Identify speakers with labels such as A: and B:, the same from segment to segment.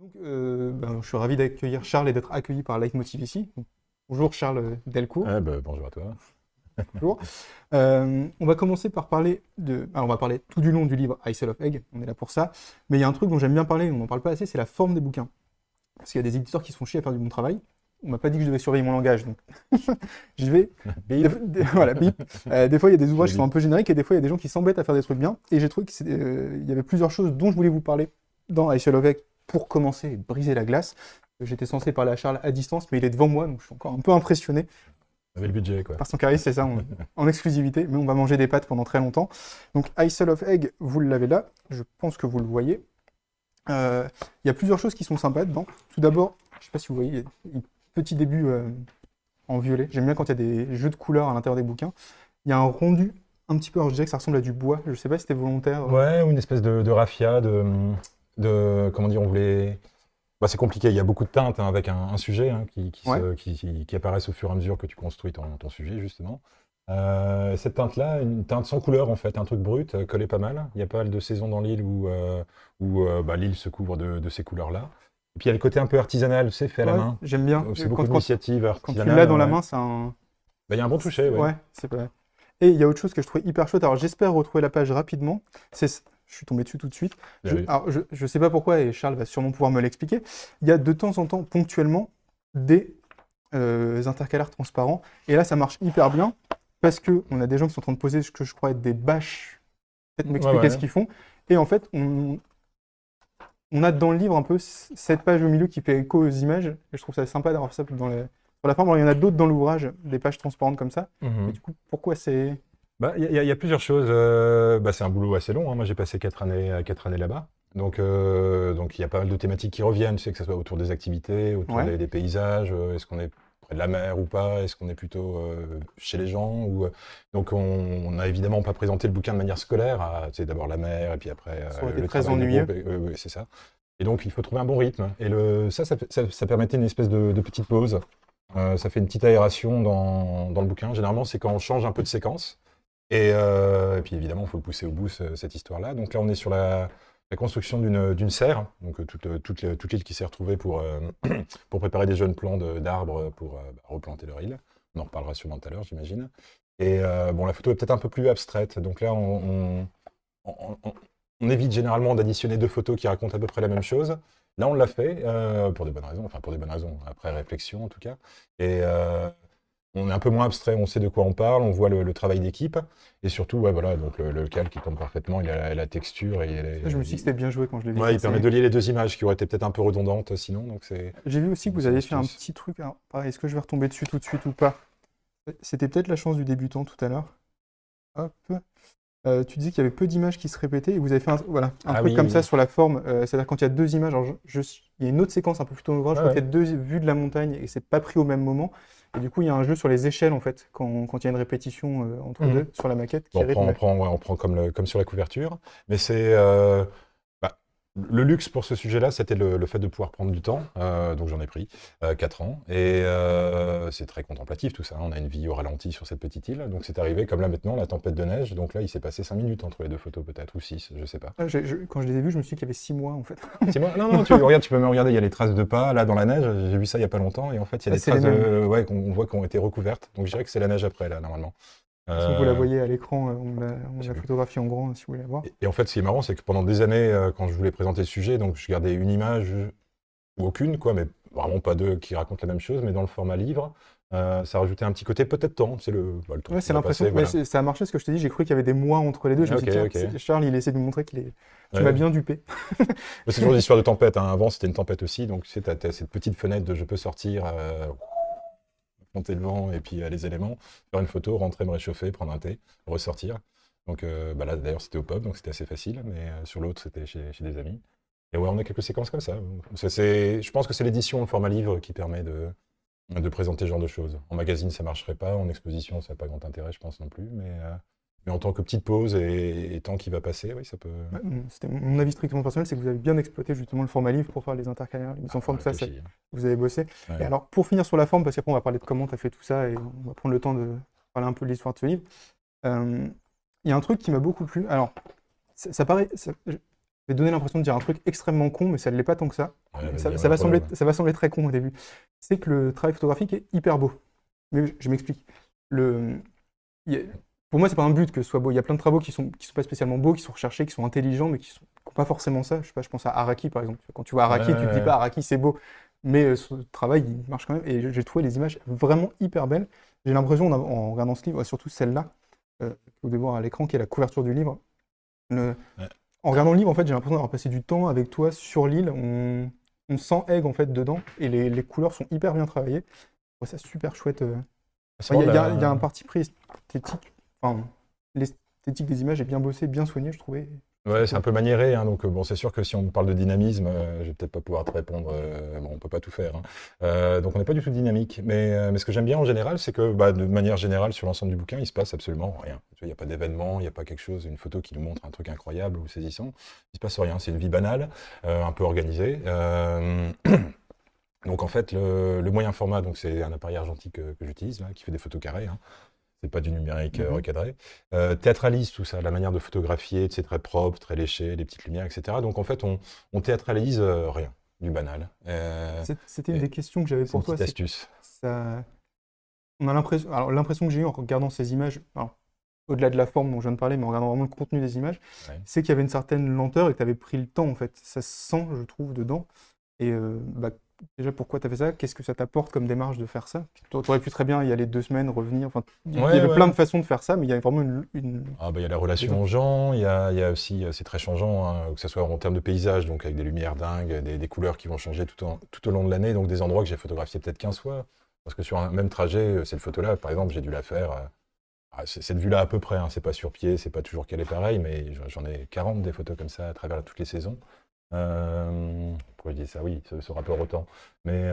A: Je suis ravi d'accueillir Charles et d'être accueilli par Leitmotiv ici. Donc, bonjour Charles Delcourt.
B: Ah bah, bonjour à toi.
A: Bonjour. On va commencer par parler de. Alors, on va parler tout du long du livre Isle of Egg, on est là pour ça. Mais il y a un truc dont j'aime bien parler, on n'en parle pas assez, c'est la forme des bouquins. Parce qu'il y a des éditeurs qui se font chier à faire du bon travail. On m'a pas dit que je devais surveiller mon langage, donc j'y vais.
B: Bip.
A: Voilà, bip. Des fois, il y a des
B: Je
A: ouvrages
B: le
A: qui sont un
B: bip.
A: peu génériques et des fois, il y a des gens qui s'embêtent à faire des trucs bien. Et j'ai trouvé qu'il y avait plusieurs choses dont je voulais vous parler dans Isle of Egg pour commencer et briser la glace. J'étais censé parler à Charles à distance, mais il est devant moi, donc je suis encore un peu impressionné
B: Avec le budget, quoi.
A: par son charisme, c'est ça, en exclusivité. Mais on va manger des pâtes pendant très longtemps. Donc, Isle of Egg, vous l'avez là. Je pense que vous le voyez. Il y a plusieurs choses qui sont sympas dedans. Tout d'abord, je ne sais pas si vous voyez, il y a un petit début en violet. J'aime bien quand il y a des jeux de couleurs à l'intérieur des bouquins. Il y a un rendu un petit peu, alors je dirais que ça ressemble à du bois. Je ne sais pas si c'était volontaire.
B: Ouais, ou une espèce de raffia, comment dire, on voulait... Bah, c'est compliqué, il y a beaucoup de teintes hein, avec un sujet hein,
A: Ouais,
B: qui apparaissent au fur et à mesure que tu construis ton sujet, justement. Cette teinte-là, une teinte sans couleur, en fait, un truc brut, collé pas mal. Il y a pas mal de saisons dans l'île où l'île se couvre de ces couleurs-là. Et puis il y a le côté un peu artisanal, c'est fait à la
A: ouais,
B: main.
A: j'aime bien.
B: C'est beaucoup d'initiatives
A: Quand tu
B: artisanales.
A: l'as dans la
B: Ouais.
A: main, c'est un.
B: Bah, il y a un bon toucher, ouais.
A: Ouais, c'est pas. Et il y a autre chose que je trouvais hyper chouette. Alors j'espère retrouver la page rapidement. Je suis tombé dessus tout de suite.
B: Bien vu.
A: Je sais pas pourquoi, et Charles va sûrement pouvoir me l'expliquer. Il y a de temps en temps, ponctuellement, des intercalaires transparents. Et là, ça marche hyper bien parce que on a des gens qui sont en train de poser ce que je crois être des bâches, peut-être
B: Ouais,
A: m'expliquer ce
B: ouais.
A: qu'ils font. Et en fait, on a dans le livre un peu cette page au milieu qui fait écho aux images. Et je trouve ça sympa d'avoir ça sur la forme. Alors, il y en a d'autres dans l'ouvrage, des pages transparentes comme ça. Mais
B: Mhm.
A: du coup, pourquoi c'est.
B: Bah, il y a plusieurs choses. Bah, c'est un boulot assez long, hein. Moi, j'ai passé 4 années là-bas. Donc, il y a pas mal de thématiques qui reviennent, tu sais, que ce soit autour des activités, autour
A: Ouais.
B: des paysages. Est-ce qu'on est près de la mer ou pas? Est-ce qu'on est plutôt chez les gens Donc, on n'a évidemment pas présenté le bouquin de manière scolaire. Tu sais, d'abord la mer, et puis après
A: Ça aurait été
B: le
A: très
B: travail de
A: ennuyeux.
B: groupe. Oui, c'est ça. Et donc, il faut trouver un bon rythme. Et ça permettait une espèce de petite pause. Ça fait une petite aération dans le bouquin. Généralement, c'est quand on change un peu de séquence. Et puis évidemment, il faut le pousser au bout, cette histoire-là. Donc là, on est sur la construction d'une serre, donc toute l'île qui s'est retrouvée pour préparer des jeunes plants d'arbres pour replanter leur île. On en reparlera sûrement tout à l'heure, j'imagine. Et bon, la photo est peut-être un peu plus abstraite. Donc là, on- on- on évite généralement d'additionner deux photos qui racontent à peu près la même chose. Là, on l'a fait pour des bonnes raisons, enfin pour des bonnes raisons, après réflexion en tout cas. Et on est un peu moins abstrait, on sait de quoi on parle, on voit le travail d'équipe, et surtout, ouais, voilà, donc le calque il tombe parfaitement, il a la texture,
A: Ça, je me suis dit que c'était bien joué quand je l'ai vu
B: ouais, il permet
A: passer.
B: de lier les deux images qui auraient été peut-être un peu redondantes sinon, donc
A: J'ai vu aussi que
B: bon,
A: vous
B: c'est une
A: avez fait un
B: astuce.
A: petit truc. Alors, pareil, est-ce que je vais retomber dessus tout de suite ou pas? C'était peut-être la chance du débutant tout à l'heure. Hop. Tu disais qu'il y avait peu d'images qui se répétaient et vous avez fait voilà, un
B: Ah
A: truc
B: oui,
A: comme ça
B: oui,
A: sur la forme. C'est-à-dire quand il y a deux images, alors il y a une autre séquence un peu plus tôt dans l'ouvrage, je
B: ouais,
A: crois qu'il
B: ouais.
A: y a deux vues de la montagne et c'est pas pris au même moment. Et du coup, il y a un jeu sur les échelles en fait, quand il y a une répétition entre
B: Mhm.
A: deux sur la maquette
B: Bon,
A: qui rythme.
B: on prend comme sur la couverture, mais bah, le luxe pour ce sujet-là, c'était le fait de pouvoir prendre du temps. Donc j'en ai pris 4 ans. Et c'est très contemplatif tout ça, hein. On a une vie au ralenti sur cette petite île. Donc c'est arrivé, comme là maintenant, la tempête de neige. Donc là, il s'est passé 5 minutes entre les deux photos, peut-être, ou 6, je sais pas.
A: Quand je les ai vus, je me suis dit qu'il y avait 6 mois en fait.
B: C'est moi? Non, non, regarde, tu peux me regarder, il y a les traces de pas là dans la neige. J'ai vu ça il y a pas longtemps. Et en fait, il y a
A: Ah,
B: des
A: c'est les
B: traces
A: mêmes.
B: ouais, qu'on voit qui ont été recouvertes. Donc je dirais que c'est la neige après, là, normalement.
A: De toute façon, vous la
B: Euh,
A: voyez à l'écran, on
B: je sais
A: l'a
B: plus.
A: photographiée en grand si vous voulez la voir.
B: Et en fait, ce qui est marrant, c'est que pendant des années, quand je voulais présenter le sujet, donc je gardais une image ou aucune, quoi, mais vraiment pas deux qui racontent la même chose, mais dans le format livre, ça rajoutait un petit côté peut-être temps. C'est le temps
A: Ouais,
B: qui
A: c'est
B: va
A: l'impression
B: passer,
A: que mais
B: voilà.
A: ça a marché ce que je te dis, j'ai cru qu'il y avait des mois entre les deux. Je me
B: Ok,
A: suis dit, tiens,
B: ok.
A: Charles, il essaie de me montrer tu m'as
B: Ouais.
A: bien dupé.
B: Mais c'est toujours une histoire de tempête, hein. Avant, c'était une tempête aussi, donc tu sais, t'as cette petite fenêtre de je peux sortir, monter le vent et puis les éléments, faire une photo, rentrer, me réchauffer, prendre un thé, ressortir. Donc bah là, d'ailleurs, c'était au pub, donc c'était assez facile, mais sur l'autre, c'était chez des amis. Et ouais, on a quelques séquences comme ça. Je pense que c'est l'édition, le format livre qui permet de présenter ce genre de choses. En magazine, ça marcherait pas. En exposition, ça n'a pas grand intérêt, je pense non plus. Mais en tant que petite pause et temps qui va passer, oui, ça peut.
A: Ouais, c'était mon avis strictement personnel, c'est que vous avez bien exploité justement le format livre pour faire les intercalaires, les mises en forme,
B: Réfléchi.
A: vous avez bossé. Et
B: Ouais.
A: alors, pour finir sur la forme, parce qu'après on va parler de comment tu as fait tout ça et on va prendre le temps de parler un peu de l'histoire de ce livre, euh, il y a un truc qui m'a beaucoup plu. Alors, ça paraît. vais donner l'impression de dire un truc extrêmement con, mais ça ne l'est pas tant que ça.
B: Ouais, vas-y,
A: Ça,
B: on
A: ça
B: a
A: va
B: un
A: sembler,
B: problème.
A: ça va sembler très con au début. C'est que le travail photographique est hyper beau. Mais je m'explique. Le, il y a- pour moi, c'est pas un but que ce soit beau. Il y a plein de travaux qui sont pas spécialement beaux, qui sont recherchés, qui sont intelligents, mais qui n'ont pas forcément ça. Je sais pas, je pense à Araki, par exemple. Quand tu vois
B: Ouais,
A: Araki, tu te dis
B: ouais,
A: pas Araki, c'est beau. Mais ce travail, il marche quand même. Et j'ai trouvé les images vraiment hyper belles. J'ai l'impression, en regardant ce livre, surtout celle-là, que vous devez voir à l'écran, qui est la couverture du livre. Le-
B: ouais.
A: En regardant le livre, en fait, j'ai l'impression d'avoir passé du temps avec toi sur l'île. On sent Egg, en fait, dedans. Et les couleurs sont hyper bien travaillées. Je trouve ça super chouette.
B: C'est
A: Enfin,
B: marrant,
A: il y a un parti pris esthétique. Enfin, l'esthétique des images est bien bossée, bien soignée, je trouvais.
B: Ouais, c'est un peu maniéré, hein, donc bon, c'est sûr que si on parle de dynamisme, je vais peut-être pas pouvoir te répondre. Bon, on peut pas tout faire, hein. Donc on n'est pas du tout dynamique. Mais ce que j'aime bien en général, c'est que bah, de manière générale, sur l'ensemble du bouquin, il se passe absolument rien. Tu vois, il n'y a pas d'événement, il n'y a pas quelque chose, une photo qui nous montre un truc incroyable ou saisissant. Il se passe rien. C'est une vie banale, un peu organisée. Donc en fait, le moyen format, donc c'est un appareil argentique que j'utilise là, qui fait des photos carrées, hein. C'est pas du numérique
A: Mhm.
B: recadré. Théâtralise tout ça, la manière de photographier, c'est très propre, très léché, les petites lumières, etc. Donc en fait, on théâtralise rien, du banal.
A: C'était une
B: Et
A: des questions que j'avais
B: c'est une
A: pour toi,
B: petite
A: c'est que
B: astuce.
A: ça... On a l'impression, alors l'impression que j'ai eue en regardant ces images, alors, au-delà de la forme dont je viens de parler, mais en regardant vraiment le contenu des images,
B: Ouais.
A: c'est qu'il y avait une certaine lenteur et que tu avais pris le temps, en fait. Ça se sent, je trouve, dedans. Et bah, déjà, pourquoi tu as fait ça? Qu'est-ce que ça t'apporte comme démarche de faire ça? Tu aurais pu très bien y aller 2 semaines, revenir. Enfin, il y
B: Ouais,
A: avait plein
B: ouais.
A: de façons de faire ça, mais il y avait vraiment
B: Ah, bah, il y a la
A: des-
B: relation aux gens, il y a aussi, c'est très changeant, hein, que ce soit en termes de paysage, donc avec des lumières dingues, des couleurs qui vont changer tout au long de l'année, donc des endroits que j'ai photographiés peut-être 15 fois. Parce que sur un même trajet, cette photo-là, par exemple, j'ai dû la faire. Cette vue-là à peu près, hein, c'est pas sur pied, c'est pas toujours qu'elle est pareille, mais j'en ai 40 des photos comme ça à travers toutes les saisons. Pourquoi je dis ça? Oui, ce rapport au temps. Mais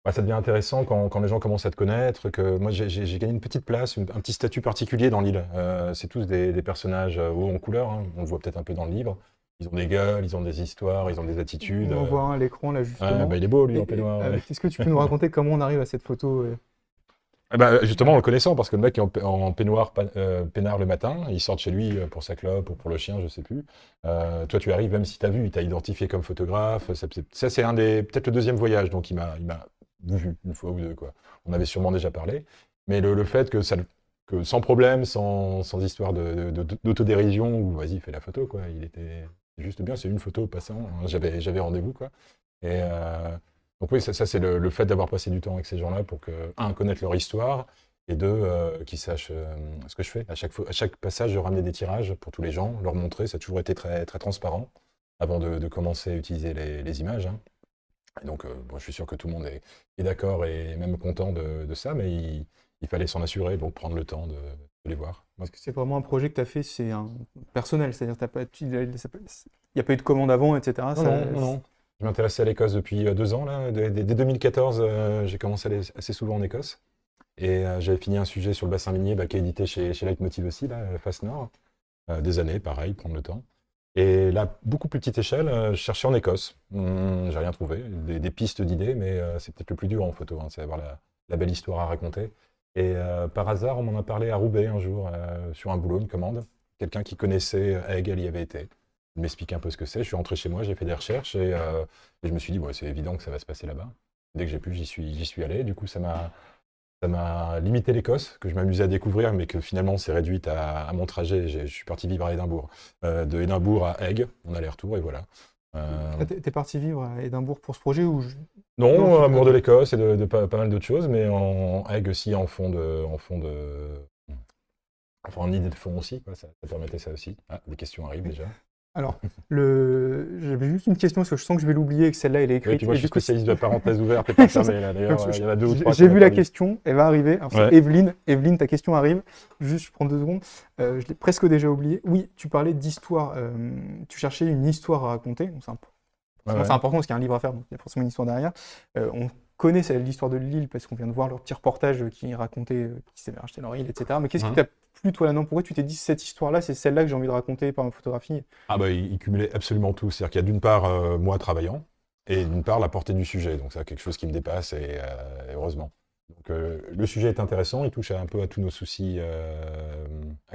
B: bah, ça devient intéressant quand les gens commencent à te connaître, que moi j'ai gagné une petite place, un petit statut particulier dans l'île. C'est tous des personnages hauts en couleur, hein, on le voit peut-être un peu dans le livre. Ils ont des gueules, ils ont des histoires, ils ont des attitudes.
A: On en voit un à l'écran, là,
B: Ouais, bah,
A: justement.
B: il est beau lui en
A: Et,
B: peignoir. Ouais.
A: est-ce que tu peux nous raconter comment on arrive à cette photo
B: Eh ben, justement, en
A: euh,
B: le connaissant, parce que le mec est en peignoir, peinard le matin, il sort de chez lui pour sa clope ou pour le chien, je sais plus. Toi, tu arrives, même si tu as vu, il t'a identifié comme photographe. Ça, c'est peut-être le deuxième voyage, donc il m'a vu une fois ou deux, quoi. On avait sûrement déjà parlé. Mais le fait que sans problème, sans histoire d'autodérision, ou vas-y, fais la photo, quoi. Il était juste bien, c'est une photo passant, hein. J'avais rendez-vous, quoi. Et, donc oui, ça c'est le fait d'avoir passé du temps avec ces gens-là pour que, un, connaître leur histoire, et deux, qu'ils sachent ce que je fais. À chaque passage, je ramenais des tirages pour tous les gens, leur montrer, ça a toujours été très, très transparent avant de commencer à utiliser les images, hein. Et donc, bon, je suis sûr que tout le monde est d'accord et même content de ça, mais il fallait s'en assurer, donc prendre le temps de les voir. Moi,
A: Parce que c'est vraiment un projet que tu as fait, c'est un personnel, c'est-à-dire il n'y a pas eu de commande avant, etc.
B: non, non, non, non. Je m'intéressais à l'Écosse depuis 2 ans, là. Dès 2014, j'ai commencé à aller assez souvent en Écosse. Et j'avais fini un sujet sur le bassin minier qui est édité chez Leitmotiv aussi, là, Face Nord. Des années, pareil, prendre le temps. Et là, beaucoup plus petite échelle, je cherchais en Écosse. J'ai rien trouvé, des pistes d'idées, mais c'est peut-être le plus dur en photo, hein, c'est avoir la belle histoire à raconter. Et par hasard, on m'en a parlé à Roubaix un jour, sur un boulot, une commande. Quelqu'un qui connaissait Egg, y avait été. Il m'expliquait un peu ce que c'est. Je suis rentré chez moi, j'ai fait des recherches et je me suis dit, ouais, c'est évident que ça va se passer là-bas. Dès que j'ai pu, j'y suis allé. Du coup, ça m'a limité l'Écosse, que je m'amusais à découvrir, mais que finalement c'est réduite à mon trajet. Je suis parti vivre à Édimbourg. De Édimbourg à Egg, on allait-retour, et voilà.
A: T'es parti vivre à Édimbourg pour ce projet ou Non,
B: Non, amour de
A: ok.
B: l'Écosse et de pas mal d'autres choses, mais en Egg aussi, enfin, en idée de fond aussi, quoi, ça permettait ça aussi. Ah, des questions arrivent déjà.
A: Alors, j'avais juste une question parce que je sens que je vais l'oublier et que celle-là elle est
B: Oui, puis
A: écrite.
B: moi
A: Et
B: je suis
A: du coup,
B: spécialiste de la parenthèse ouverte et pas fermée, là.
A: donc,
B: D'ailleurs, il y en a deux ou trois
A: j'ai
B: qu'on n'a
A: vu
B: pas
A: la
B: mis.
A: question, elle va arriver. Alors, c'est
B: Ouais.
A: Evelyne. Evelyne, ta question arrive. Juste, je prends 2 secondes. Je l'ai presque déjà oublié. Oui, tu parlais d'histoire. Tu cherchais une histoire à raconter. Donc,
B: Ouais,
A: forcément, c'est
B: ouais.
A: important parce qu'il y a un livre à faire, donc il y a forcément une histoire derrière. On connaît l'histoire de l'île parce qu'on vient de voir leur petit reportage qui racontait qui s'est acheté leur île, etc. Mais qu'est-ce qui
B: Mhm.
A: t'a plu, toi, là-dedans? Pourquoi tu t'es dit cette histoire-là, c'est celle-là que j'ai envie de raconter par ma photographie?
B: Ah bah, il cumulait absolument tout. C'est-à-dire qu'il y a d'une part moi travaillant et d'une part la portée du sujet. Donc ça, quelque chose qui me dépasse et heureusement. Donc le sujet est intéressant, il touche un peu à tous nos soucis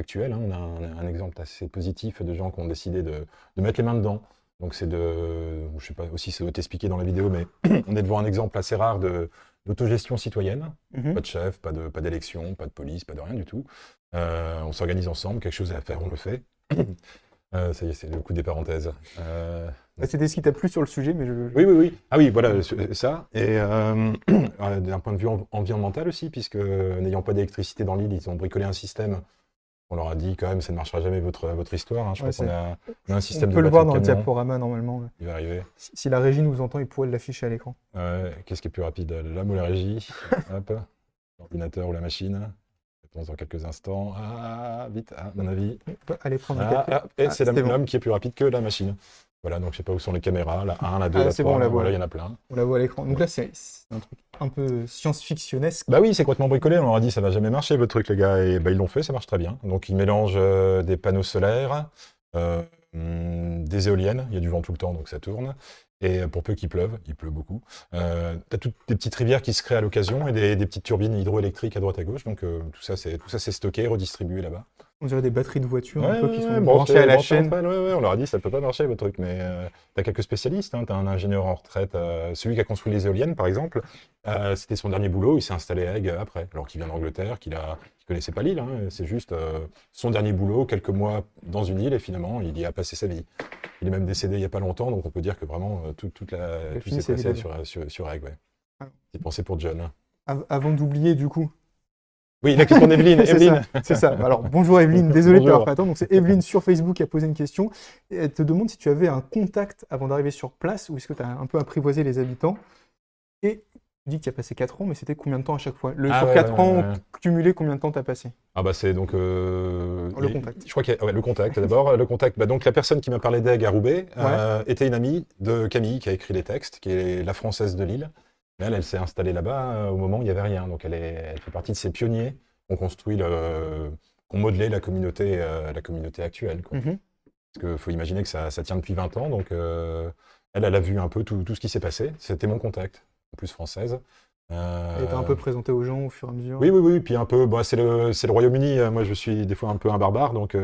B: actuelle, hein. On a un exemple assez positif de gens qui ont décidé de mettre les mains dedans. Donc c'est je sais pas aussi ça doit t'expliquer dans la vidéo, mais on est devant un exemple assez rare d'autogestion citoyenne. Pas de chef, pas d'élection, pas de police, pas de rien du tout. On s'organise ensemble, quelque chose à faire, on le fait. Ça y est, c'est le coup des parenthèses.
A: C'était ce qui t'a plu sur le sujet, mais
B: Oui. Ah oui, voilà, ça. Et d'un point de vue environnemental aussi, puisque n'ayant pas d'électricité dans l'île, ils ont bricolé un système. On leur a dit quand même, ça ne marchera jamais votre histoire, hein. Je
A: Ouais,
B: crois qu'on a un système
A: on
B: de
A: peut le voir
B: batterie
A: dans
B: de
A: le
B: camion.
A: diaporama normalement.
B: Il va arriver.
A: Si la régie nous entend, il pourrait l'afficher à l'écran.
B: Qu'est-ce qui est plus rapide, l'homme ou la régie? Hop, l'ordinateur ou la machine? Réponse dans quelques instants. Ah, vite, à mon avis.
A: Allez prendre
B: Et c'est
A: c'était bon.
B: l'homme qui est plus rapide que la machine. Voilà, donc je sais pas où sont les caméras, la 1, la 2,
A: Ah,
B: la
A: c'est
B: 3,
A: bon, on la voit.
B: voilà, il y en a plein.
A: On la voit à l'écran. Donc là, c'est un truc un peu science-fictionnesque.
B: Bah oui, c'est complètement bricolé, on leur a dit ça va jamais marcher votre truc les gars, et bah ils l'ont fait, ça marche très bien. Donc ils mélangent des panneaux solaires, des éoliennes, il y a du vent tout le temps donc ça tourne, et pour peu qu'il pleuve, il pleut beaucoup, t'as toutes des petites rivières qui se créent à l'occasion, et des petites turbines hydroélectriques à droite à gauche, donc tout ça c'est stocké, redistribué là-bas.
A: On dirait des batteries de voiture un
B: Ouais,
A: peu qui sont
B: ouais,
A: branchées à la
B: branché
A: chaîne.
B: entre elles, ouais, on leur a dit ça peut pas marcher votre truc, mais t'as quelques spécialistes, hein, t'as un ingénieur en retraite, celui qui a construit les éoliennes par exemple, c'était son dernier boulot, il s'est installé à Aigues après, alors qu'il vient d'Angleterre, qu'il connaissait pas l'île, hein, c'est juste son dernier boulot, quelques mois dans une île, et finalement il y a passé sa vie. Il est même décédé il y a pas longtemps, donc on peut dire que vraiment tout
A: fini
B: s'est
A: sa
B: passé
A: vie
B: sur Aigues, ouais.
A: Ah.
B: C'est pensé pour John, hein.
A: Avant d'oublier, du coup.
B: Oui, la question d'Evelyne. Evelyne.
A: C'est ça. Alors, bonjour Evelyne, désolé de
B: Bonjour.
A: t'avoir fait attendre. Donc, c'est Evelyne sur Facebook qui a posé une question. Et elle te demande si tu avais un contact avant d'arriver sur place ou est-ce que tu as un peu apprivoisé les habitants. Et tu dis que tu as passé 4 ans, mais c'était combien de temps à chaque fois Sur 4 ans,
B: Ouais.
A: cumulé, combien de temps tu as passé
B: Ah bah c'est donc
A: le contact.
B: Je crois qu'il y a le contact d'abord. Le contact. Bah donc la personne qui m'a parlé d'Aigues à Roubaix était une amie de Camille qui a écrit les textes, qui est la française de Lille. Mais elle s'est installée là-bas au moment où il n'y avait rien. Donc elle fait partie de ces pionniers qui ont construit qui ont modelé la communauté actuelle, quoi.
A: Mhm.
B: Parce qu'il faut imaginer que ça tient depuis 20 ans. Donc elle a vu un peu tout ce qui s'est passé. C'était mon contact, en plus française.
A: Et t'as un peu présenté aux gens au fur et à mesure.
B: Oui, puis un peu, bah, c'est le Royaume-Uni, moi je suis des fois un peu un barbare, donc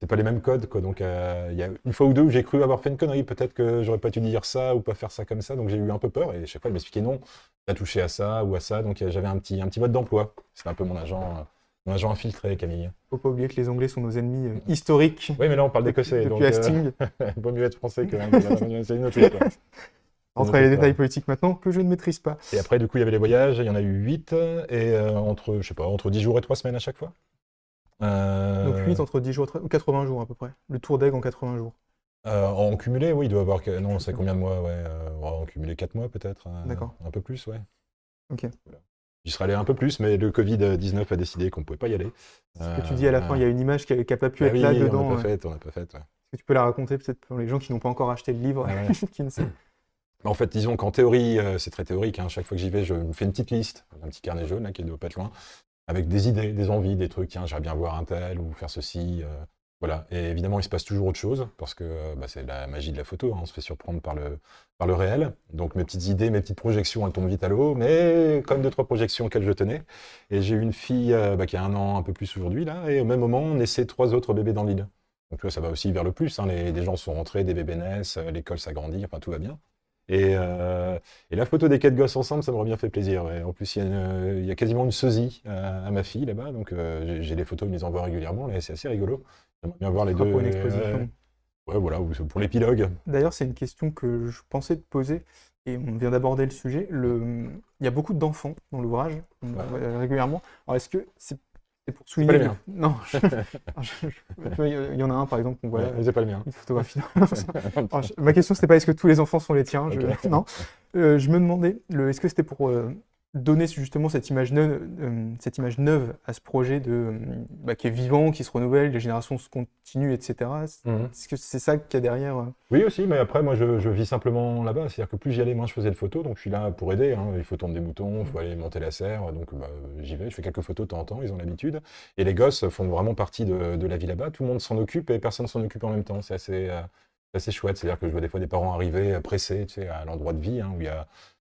B: c'est pas les mêmes codes, quoi. Donc il y a une fois ou deux où j'ai cru avoir fait une connerie, peut-être que j'aurais pas dû dire ça ou pas faire ça comme ça, donc j'ai eu un peu peur, et chaque fois elle m'expliquait non, t'as touché à ça ou à ça, donc j'avais un petit mode d'emploi. C'était un peu mon agent infiltré, Camille.
A: Faut pas oublier que les Anglais sont nos ennemis historiques
B: Oui, mais là on parle d'écossais, donc
A: depuis Hastings.
B: vaut mieux être français que c'est une autre histoire.
A: Rentrer les détails politiques maintenant que je ne maîtrise pas.
B: Et après, du coup, il y avait les voyages, il y en a eu 8, et entre 10 jours et 3 semaines à chaque fois.
A: Donc 8 entre 10 jours ou 80 jours à peu près. Le tour d'Aigues en 80 jours.
B: En cumulé, oui, il doit avoir... Non, c'est combien de mois, ouais, en cumulé 4 mois peut-être.
A: D'accord.
B: Un peu plus, ouais.
A: Ok.
B: Voilà. J'y serais allé un peu plus, mais le Covid-19 a décidé qu'on ne pouvait pas y aller.
A: Ce que tu dis à la fin, il y a une image qui n'a pas pu
B: bah
A: être
B: oui,
A: là
B: on
A: dedans.
B: n'a pas fait, ouais.
A: Est-ce que tu peux la raconter peut-être pour les gens qui n'ont pas encore acheté le livre, qui ne savent.
B: En fait, disons qu'en théorie, c'est très théorique, hein. Chaque fois que j'y vais, je me fais une petite liste, un petit carnet jaune là, qui ne doit pas être loin, avec des idées, des envies, des trucs, tiens, j'aimerais bien voir un tel ou faire ceci. Voilà. Et évidemment, il se passe toujours autre chose, parce que c'est la magie de la photo, hein. On se fait surprendre par le réel. Donc mes petites idées, mes petites projections, elles tombent vite à l'eau, mais comme 2-3 projections auxquelles je tenais. Et j'ai eu une fille qui a 1 an, un peu plus aujourd'hui, là, et au même moment, on essaie 3 autres bébés dans l'île. Donc tu vois, ça va aussi vers le plus, hein. Des gens sont rentrés, des bébés naissent, l'école s'agrandit, enfin tout va bien. Et la photo des 4 gosses ensemble, ça m'aurait bien fait plaisir, ouais. En plus, il y a quasiment une sosie à ma fille là-bas, donc j'ai les photos, ils me les envoient régulièrement, là, et c'est assez rigolo. J'aimerais bien voir les deux.
A: Pour une exposition.
B: Ouais, voilà, ou pour l'épilogue.
A: D'ailleurs, c'est une question que je pensais te poser, et on vient d'aborder le sujet. Il y a beaucoup d'enfants dans l'ouvrage, régulièrement. Alors, est-ce que c'est pour souligner...
B: pas les miens.
A: Non. Il y en a un, par exemple, qu'on voit là,
B: Ouais, c'est pas le mien.
A: une photographie. Alors, ma question, c'était pas est-ce que tous les enfants sont les tiens.
B: Ok.
A: Non. Je me demandais, est-ce que c'était pour donner justement cette image neuve à ce projet qui est vivant, qui se renouvelle, les générations se continuent, etc. Est-ce que c'est ça qu'il y a derrière
B: Oui aussi, mais après moi je vis simplement là-bas, c'est-à-dire que plus j'y allais, moins je faisais de photos, donc je suis là pour aider, hein. Il faut tondre des moutons, il faut aller monter la serre, donc j'y vais, je fais quelques photos de temps en temps, ils ont l'habitude. Et les gosses font vraiment partie de la vie là-bas, tout le monde s'en occupe et personne s'en occupe en même temps, c'est assez chouette, c'est-à-dire que je vois des fois des parents arriver pressés, tu sais, à l'endroit de vie, hein,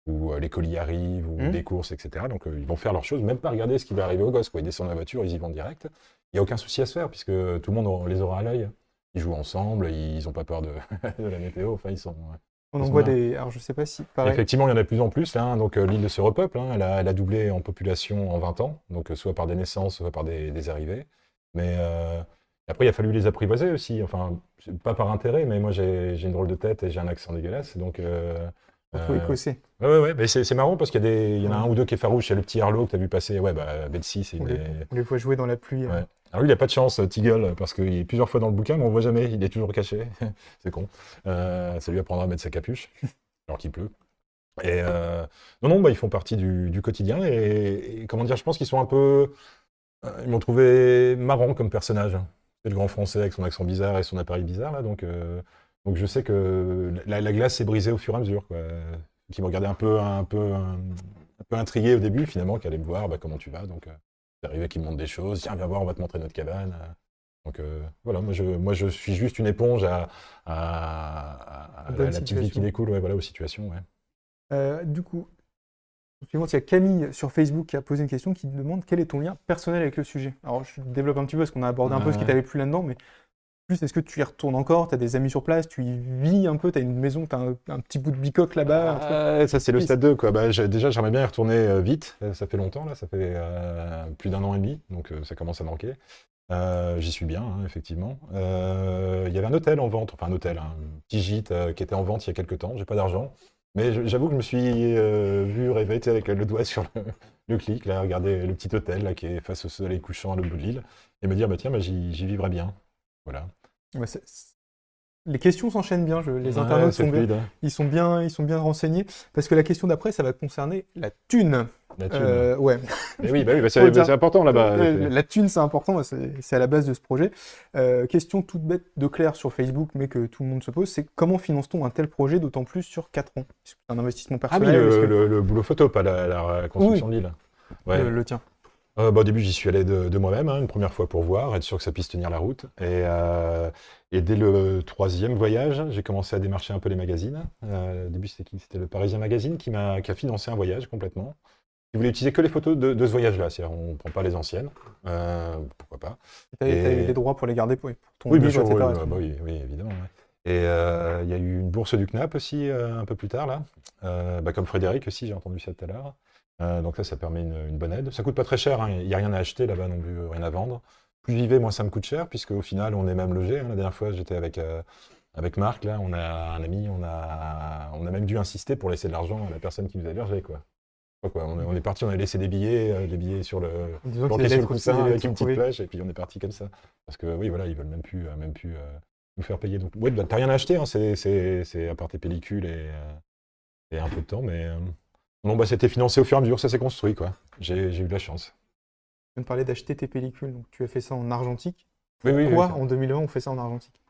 B: où les colis arrivent, ou des courses, etc. Donc ils vont faire leurs choses, même pas regarder ce qui va arriver aux gosses, quoi. Ils descendent de la voiture, ils y vont direct. il n'y a aucun souci à se faire, puisque tout le monde les aura à l'œil. Ils jouent ensemble, ils n'ont pas peur de, de la météo, enfin,
A: On
B: ils
A: en
B: sont
A: voit
B: bien.
A: des. Alors, je sais pas si. Pareil.
B: Effectivement, il y en a de plus en plus, là, hein. Donc l'île se repeuple, hein. Elle a doublé en population en 20 ans, donc soit par des naissances, soit par des arrivées. Mais après, il a fallu les apprivoiser aussi, enfin, pas par intérêt, mais moi j'ai une drôle de tête et j'ai un accent dégueulasse, donc
A: Surtout
B: euh,
A: écossais.
B: ouais, mais c'est marrant parce il y en a un ou deux qui est farouche, il y a le petit Harlow que tu as vu passer, ouais, bah Betsy,
A: On les, on les voit jouer dans la pluie.
B: ouais. Alors lui, il a pas de chance, Teagle, parce qu'il est plusieurs fois dans le bouquin, mais on ne voit jamais, il est toujours caché, c'est con. Ça lui apprendra à mettre sa capuche, alors qu'il pleut. Et non, bah, ils font partie du quotidien et comment dire, je pense qu'ils sont un peu. Ils m'ont trouvé marrant comme personnage. C'est le grand français avec son accent bizarre et son appareil bizarre, là, donc je sais que la glace s'est brisée au fur et à mesure, quoi. Qui me regardait un peu intrigué au début, finalement, qui allait me voir, bah, comment tu vas, donc c'est arrivé qu'il me montre des choses, tiens, viens voir, on va te montrer notre cabane. Donc voilà, moi je suis juste une éponge à
A: Bonne
B: la petite vie qui
A: situation.
B: découle, ouais, voilà, aux situations, ouais.
A: Du coup, suivante, il y a Camille sur Facebook qui a posé une question qui demande quel est ton lien personnel avec le sujet. Alors, je développe un petit peu parce qu'on a abordé un peu ce qui
B: Ouais.
A: t'avait plu là-dedans, mais plus, est-ce que tu y retournes encore? Tu as des amis sur place? Tu y vis un peu? Tu as une maison? Tu as un petit bout de bicoque là-bas? Un truc.
B: Ça, c'est le
A: Oui,
B: stade 2, quoi. Bah, déjà, j'aimerais bien y retourner vite. Ça fait longtemps, là. Ça fait plus d'un an et demi. Donc, ça commence à manquer. J'y suis bien, hein, effectivement. Il y avait un hôtel en vente. Enfin, un hôtel, hein, un petit gîte qui était en vente il y a quelques temps. J'ai pas d'argent. Mais j'avoue que je me suis vu rêver, tu sais, avec le doigt sur le clic, là, regarder le petit hôtel là, qui est face au soleil couchant à l'autre bout de l'île. Et me dire, bah, tiens, bah, j'y vivrais bien. Voilà.
A: Ouais, les questions s'enchaînent bien, les
B: Ouais,
A: internautes
B: c'est
A: sont bien,
B: fluide, hein.
A: ils sont bien renseignés, parce que la question d'après, ça va concerner la thune.
B: La thune.
A: Ouais.
B: Mais oui, bah,
A: Faut le dire.
B: c'est important là-bas.
A: La thune, c'est important, c'est à la base de ce projet. Question toute bête de Claire sur Facebook, mais que tout le monde se pose, c'est comment finance-t-on un tel projet, d'autant plus sur 4 ans? Est-ce que c'est un investissement
B: Ah oui,
A: personnel? Est-ce que
B: le boulot photo, pas la
A: oui,
B: construction de l'île. Ouais.
A: le tien?
B: Bah, au début, j'y suis allé de moi-même, hein, une première fois pour voir, être sûr que ça puisse tenir la route. Et dès le troisième voyage, j'ai commencé à démarcher un peu les magazines. Au début, c'était qui? C'était le Parisien Magazine qui a financé un voyage complètement. Ils voulaient utiliser que les photos de ce voyage-là, c'est-à-dire on ne prend pas les anciennes. Pourquoi pas.
A: Tu as eu
B: Et
A: les droits pour les garder pour ton
B: oui, bien
A: livre,
B: sûr, oui,
A: etc.
B: bah, oui, évidemment. Ouais. Et il y a eu une bourse du CNAP aussi un peu plus tard, là. Bah, comme Frédéric aussi, j'ai entendu ça tout à l'heure. Donc là, ça permet une bonne aide. Ça coûte pas très cher, hein. Il n'y a rien à acheter là-bas non plus, rien à vendre. Plus j'y vais, moins ça me coûte cher, puisque au final, on est même logé, hein. La dernière fois, j'étais avec Marc, là, on a un ami, on a même dû insister pour laisser de l'argent à la personne qui nous a hébergé, quoi. Je sais pas quoi. On est parti, on a laissé des billets sur
A: En disant qu'il
B: planqués
A: allait
B: sur le
A: être aussi,
B: coussin
A: il allait
B: avec
A: être
B: une petite
A: trouvé.
B: flèche, et puis on est parti comme ça. Parce que oui, voilà, ils veulent même plus nous faire payer. Donc, ouais, bah, t'as rien à acheter, hein, c'est à part tes pellicules et un peu de temps, mais non, bah, c'était financé au fur et à mesure, ça s'est construit, quoi. J'ai eu de la chance.
A: Tu viens de parler d'acheter tes pellicules, donc tu as fait ça en argentique.
B: Oui,
A: Pourquoi en 2020 on fait ça en argentique?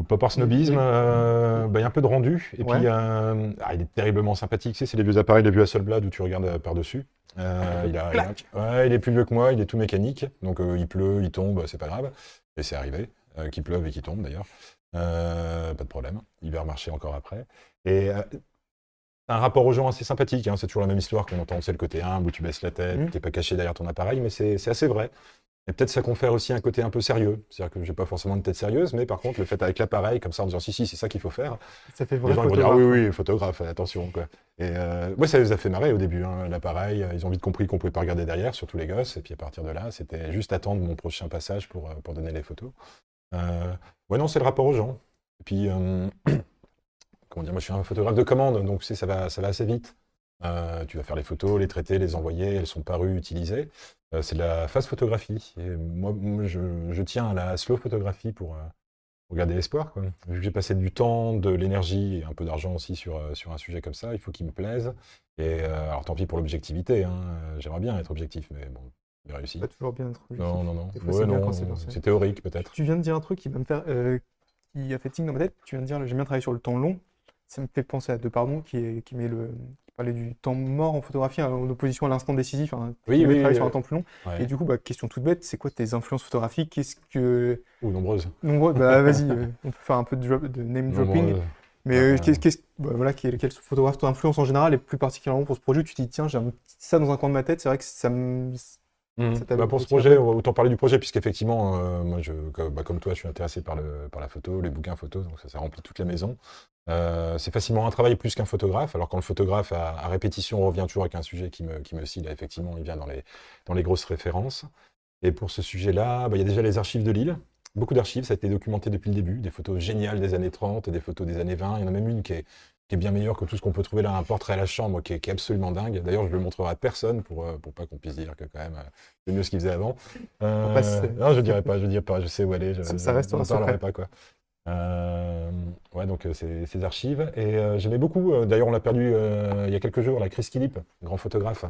B: pas par snobisme, bah, il y a un peu de rendu, et puis
A: Ouais.
B: il est terriblement sympathique, tu sais, c'est les vieux appareils, les vieux Hasselblad où tu regardes par-dessus.
A: Clac.
B: Ouais, il est plus vieux que moi, il est tout mécanique, donc il pleut, il tombe, c'est pas grave, et c'est arrivé, qu'il pleuve et qu'il tombe d'ailleurs. Pas de problème, il va remarcher encore après. Et un rapport aux gens assez sympathique, hein, c'est toujours la même histoire qu'on entend, c'est le côté humble où tu baisses la tête, t'es pas caché derrière ton appareil, mais c'est assez vrai. Et peut-être ça confère aussi un côté un peu sérieux. C'est-à-dire que j'ai pas forcément de tête sérieuse, mais par contre, le fait avec l'appareil, comme ça, en disant si, c'est ça qu'il faut faire,
A: Ça fait
B: les
A: vrai
B: gens ils vont dire ah
A: photographe,
B: oui,
A: quoi.
B: oui, photographe, attention, quoi. Et moi, ça les a fait marrer au début, hein, l'appareil. Ils ont vite compris qu'on pouvait pas regarder derrière, surtout les gosses. Et puis à partir de là, c'était juste attendre mon prochain passage pour donner les photos. Ouais, non, c'est le rapport aux gens. Et puis, comment dire, moi, je suis un photographe de commande, donc ça va assez vite. Tu vas faire les photos, les traiter, les envoyer, elles sont parues, utilisées. C'est de la fast photographie. Et moi, je tiens à la slow photographie pour garder l'espoir, quoi. Vu que j'ai passé du temps, de l'énergie et un peu d'argent aussi sur un sujet comme ça, il faut qu'il me plaise. Et alors tant pis pour l'objectivité, hein. J'aimerais bien être objectif, mais bon, j'ai réussi.
A: Pas toujours bien être objectif.
B: Non.
A: Des fois,
B: Ouais,
A: c'est bien
B: non,
A: quand c'est lancé.
B: c'est théorique peut-être.
A: Tu viens de dire un truc qui va me faire, qui a fait tic dans ma tête. Tu viens de dire, j'aime bien travailler sur le temps long. Ça me fait penser à Depardon qui parlait du temps mort en photographie en opposition à l'instant décisif, hein, qui aimait travailler sur un temps plus long.
B: Ouais.
A: Et du coup, bah, question toute bête, c'est quoi tes influences photographiques? Qu'est-ce que...
B: Ou nombreuses.
A: Nombreux, bah vas-y, on peut faire un peu de name dropping.
B: Nombreuses.
A: Mais
B: Euh,
A: voilà, quel photographe t'influence en général et plus particulièrement pour ce projet, tu te dis, tiens, ça dans un coin de ma tête, c'est vrai que Ça t'a
B: Pour ce
A: motivé.
B: projet, autant parler du projet, puisqu'effectivement, moi, comme toi, je suis intéressé par la photo, les bouquins photo, donc ça remplit toute la maison. C'est facilement un travail plus qu'un photographe, alors quand le photographe, à répétition, revient toujours avec un sujet qui me scie, là, effectivement, il vient dans les grosses références. Et pour ce sujet-là, il y a déjà les archives de Lille. Beaucoup d'archives, ça a été documenté depuis le début, des photos géniales des années 30, des photos des années 20. Il y en a même une qui est bien meilleure que tout ce qu'on peut trouver là, un portrait à la chambre qui est absolument dingue. D'ailleurs, je ne le montrerai à personne pour pas qu'on puisse dire que quand même, c'est mieux ce qu'il faisait avant.
A: passe,
B: Non, je dirais pas, je sais où aller,
A: ça restera
B: n'en parlerai
A: secret.
B: pas, quoi. Ouais, donc ces archives. Et j'aimais beaucoup, d'ailleurs on l'a perdu il y a quelques jours, la Chris Killip, grand photographe.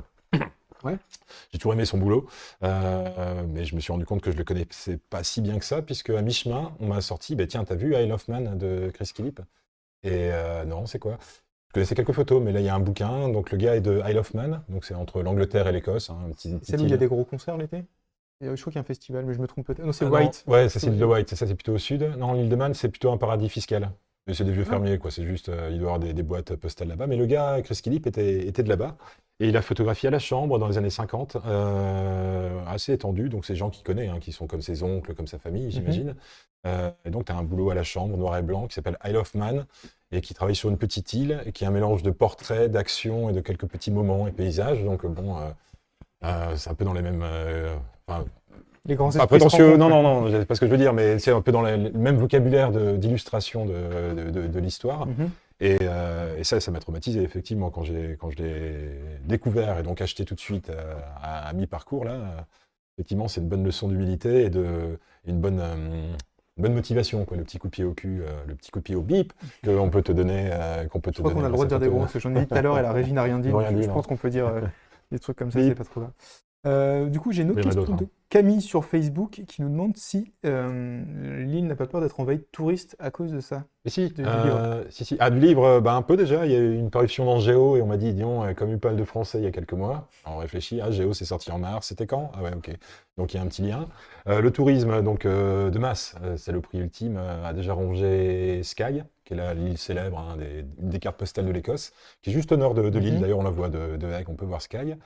A: Ouais.
B: J'ai toujours aimé son boulot, mais je me suis rendu compte que je le connaissais pas si bien que ça, puisque à mi-chemin, on m'a sorti, tiens, t'as vu Isle of Man de Chris Killip? Et non, c'est quoi? Je connaissais quelques photos, mais là il y a un bouquin, donc le gars est de Isle of Man, donc c'est entre l'Angleterre et l'Écosse, hein, une
A: C'est là où il y a des gros concerts l'été? Je crois qu'il y a un festival, mais je me trompe peut-être. Non, c'est
B: Non,
A: White.
B: ouais, ça c'est l'île de White, ça c'est plutôt au sud. Non, l'île de Man, c'est plutôt un paradis fiscal. Mais c'est des vieux fermiers, quoi. C'est juste, il doit y avoir des boîtes postales là-bas. Mais le gars, Chris Killip, était de là-bas. Et il a photographié à la chambre dans les années 50, assez étendu. Donc c'est gens qu'il connaît, hein, qui sont comme ses oncles, comme sa famille, j'imagine. Et donc tu as un boulot à la chambre, noir et blanc, qui s'appelle Isle of Man, et qui travaille sur une petite île, et qui est un mélange de portraits, d'actions et de quelques petits moments et paysages. Donc bon, c'est un peu dans les mêmes... enfin,
A: Les grands
B: pas
A: esprits se
B: prétentieux,
A: rencontrent,
B: non, c'est pas ce que je veux dire, mais c'est un peu dans le même vocabulaire d'illustration de l'histoire.
A: Mhm.
B: Et ça m'a traumatisé, effectivement, quand je l'ai découvert et donc acheté tout de suite à mi-parcours, là, effectivement, c'est une bonne leçon d'humilité et une bonne motivation, quoi, le petit coup de pied au cul, le petit coup de pied au bip qu'on peut te donner.
A: Je crois qu'on a le droit de dire des gros mots, parce que j'en ai dit tout à l'heure et la régie n'a rien dit.
B: Ils n'ont rien
A: donc
B: dit,
A: je
B: non.
A: pense qu'on peut dire des trucs comme ça,
B: Oui.
A: c'est pas trop grave. Du coup, j'ai une autre
B: Il y en a
A: question
B: d'autres,
A: de Camille sur Facebook qui nous demande si l'île n'a pas peur d'être envahie de touristes à cause de ça.
B: Et si,
A: Du livre.
B: si. Ah, du livre, un peu déjà. Il y a eu une parution dans Géo et on m'a dit, disons, comme eu pas mal de français il y a quelques mois. Alors, on réfléchit, Géo, c'est sorti en mars. C'était quand? Ah ouais, ok. Donc il y a un petit lien. Le tourisme, donc de masse, c'est le prix ultime, a déjà rongé Skye, qui est l'île célèbre, hein, une des cartes postales de l'Écosse, qui est juste au nord de l'île.
A: Mhm.
B: D'ailleurs, on la voit de Egg, on peut voir Skye.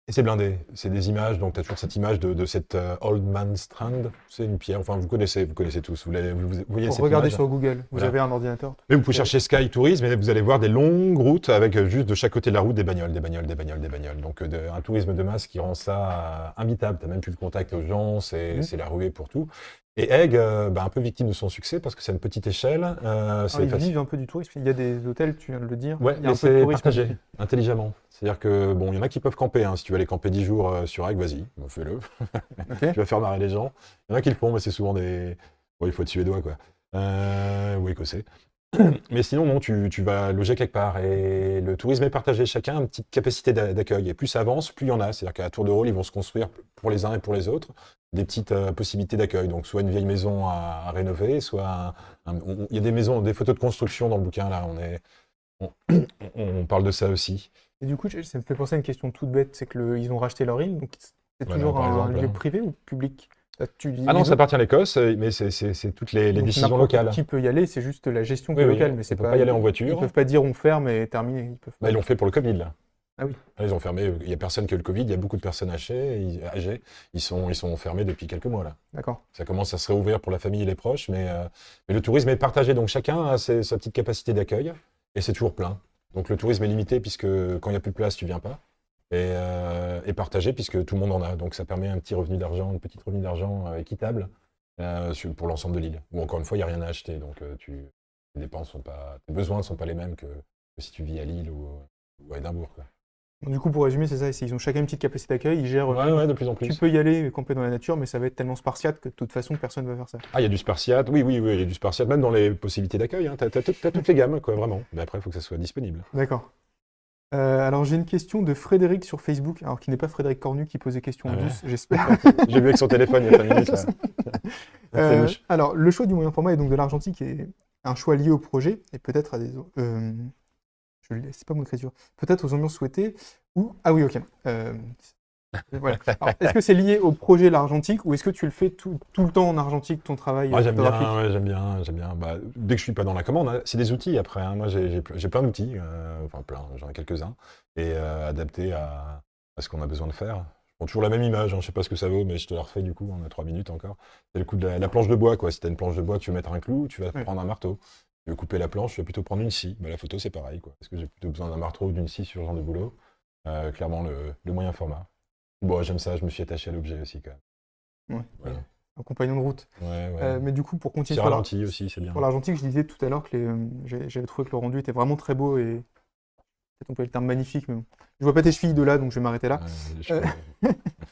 B: Et c'est blindé, c'est des images, donc tu as toujours cette image de cette Old Man Strand, c'est une pierre, enfin vous connaissez tous, vous voyez
A: Pour
B: cette
A: regarder
B: image.
A: sur Google, vous
B: Voilà.
A: avez un ordinateur.
B: Mais vous pouvez chercher Sky Tourisme et vous allez voir des longues routes avec juste de chaque côté de la route des bagnoles, des bagnoles, des bagnoles, des bagnoles. Donc un tourisme de masse qui rend ça imbitable, tu n'as même plus le contact aux gens, c'est la ruée pour tout. Et Egg, un peu victime de son succès parce que c'est une petite échelle, c'est
A: Ils
B: facile.
A: vivent un peu du tourisme. Il y a des hôtels, tu viens de le dire.
B: Ouais,
A: il y a
B: mais
A: un peu de
B: c'est
A: tourisme.
B: partagé, intelligemment. C'est-à-dire que, bon, il y en a qui peuvent camper, hein. Si tu veux aller camper 10 jours sur Egg, vas-y, fais-le.
A: Ok.
B: Tu vas faire marrer les gens. Il y en a qui le font, mais c'est souvent des... Bon, il faut être suédois, quoi. Ou écossais. Mais sinon, non, tu vas loger quelque part. Et le tourisme est partagé. Chacun a une petite capacité d'accueil. Et plus ça avance, plus il y en a. C'est-à-dire qu'à tour de rôle, ils vont se construire pour les uns et pour les autres des petites possibilités d'accueil. Donc, soit une vieille maison à rénover, soit il y a des maisons, des photos de construction dans le bouquin, là. On parle de ça aussi.
A: Et du coup, ça me fait penser à une question toute bête, c'est que ils ont racheté leur île, donc c'est
B: Voilà,
A: toujours
B: par
A: un
B: exemple.
A: lieu privé ou public? Là,
B: Ah non,
A: ils
B: ça
A: ont-
B: appartient à l'Écosse, mais c'est toutes les
A: donc
B: décisions
A: n'importe
B: locales.
A: qui peut y aller, c'est juste la gestion qui
B: Oui,
A: est
B: oui,
A: locale, mais
B: on
A: c'est
B: peut pas y aller en voiture.
A: Ils peuvent pas dire on ferme et terminer. Ils peuvent pas.
B: Ils l'ont fait pour le Covid, là.
A: Ah oui.
B: Là, ils ont fermé, il n'y a personne qui a eu le Covid, il y a beaucoup de personnes âgées, ils sont fermés depuis quelques mois, là.
A: D'accord.
B: Ça commence à se réouvrir pour la famille et les proches, mais le tourisme est partagé, donc chacun a sa petite capacité d'accueil, et c'est toujours plein. Donc le tourisme est limité, puisque quand il n'y a plus de place, tu viens pas, et partagé, puisque tout le monde en a. Donc ça permet un petit revenu d'argent, une petite revenu d'argent équitable pour l'ensemble de l'île. Ou encore une fois, il n'y a rien à acheter, donc tes dépenses tes besoins ne sont pas les mêmes que si tu vis à Lille ou à Édimbourg, quoi.
A: Donc, du coup, pour résumer, c'est ça, ils ont chacun une petite capacité d'accueil, ils gèrent.
B: Ouais, de plus en
A: Tu
B: plus.
A: peux y aller camper dans la nature, mais ça va être tellement spartiate que de toute façon, personne ne va faire ça.
B: Ah, il y a du spartiate, oui, il y a du spartiate, même dans les possibilités d'accueil, hein. T'as toutes les gammes, quoi, vraiment. Mais après, il faut que ça soit disponible.
A: D'accord. Alors, j'ai une question de Frédéric sur Facebook, alors qui n'est pas Frédéric Cornu qui pose des questions
B: Ah ouais.
A: douces, j'espère.
B: J'ai vu avec son téléphone il y a 5 minutes, là. C'est louche.
A: Alors, le choix du moyen format est donc de l'argentique et un choix lié au projet et peut-être à des. C'est pas mon écriture. Peut-être aux ambiances souhaitées ou. Ah oui, ok. Voilà. Alors, est-ce que c'est lié au projet l'argentique ou est-ce que tu le fais tout le temps en argentique, ton travail
B: J'aime
A: photographique?
B: bien, ouais, j'aime bien. Dès que je suis pas dans la commande, hein, c'est des outils après, hein. Moi, j'ai plein d'outils, enfin plein, j'en ai quelques-uns, et adaptés à ce qu'on a besoin de faire. Je Bon, toujours la même image, hein, je sais pas ce que ça vaut, mais je te la refais du coup, on a 3 minutes encore. C'est le coup de la planche de bois, quoi. Si tu as une planche de bois, tu veux mettre un clou, tu vas
A: Ouais.
B: prendre un marteau. Tu veux couper la planche, tu vas plutôt prendre une scie. Bah, la photo, c'est pareil, quoi. Est-ce que j'ai plutôt besoin d'un marteau ou d'une scie sur ce genre de boulot? Clairement, le moyen format. Bon, j'aime ça, je me suis attaché à l'objet aussi, quand même.
A: Ouais.
B: Voilà.
A: Un compagnon de route.
B: Ouais.
A: Mais du coup, pour continuer
B: C'est
A: sur
B: ralenti aussi, c'est bien.
A: pour l'argentique, je disais tout à l'heure que j'avais trouvé que le rendu était vraiment très beau et peut-être on peut le terme magnifique, mais bon. Je vois pas tes chevilles de là, donc je vais m'arrêter là.
B: Les cheveux,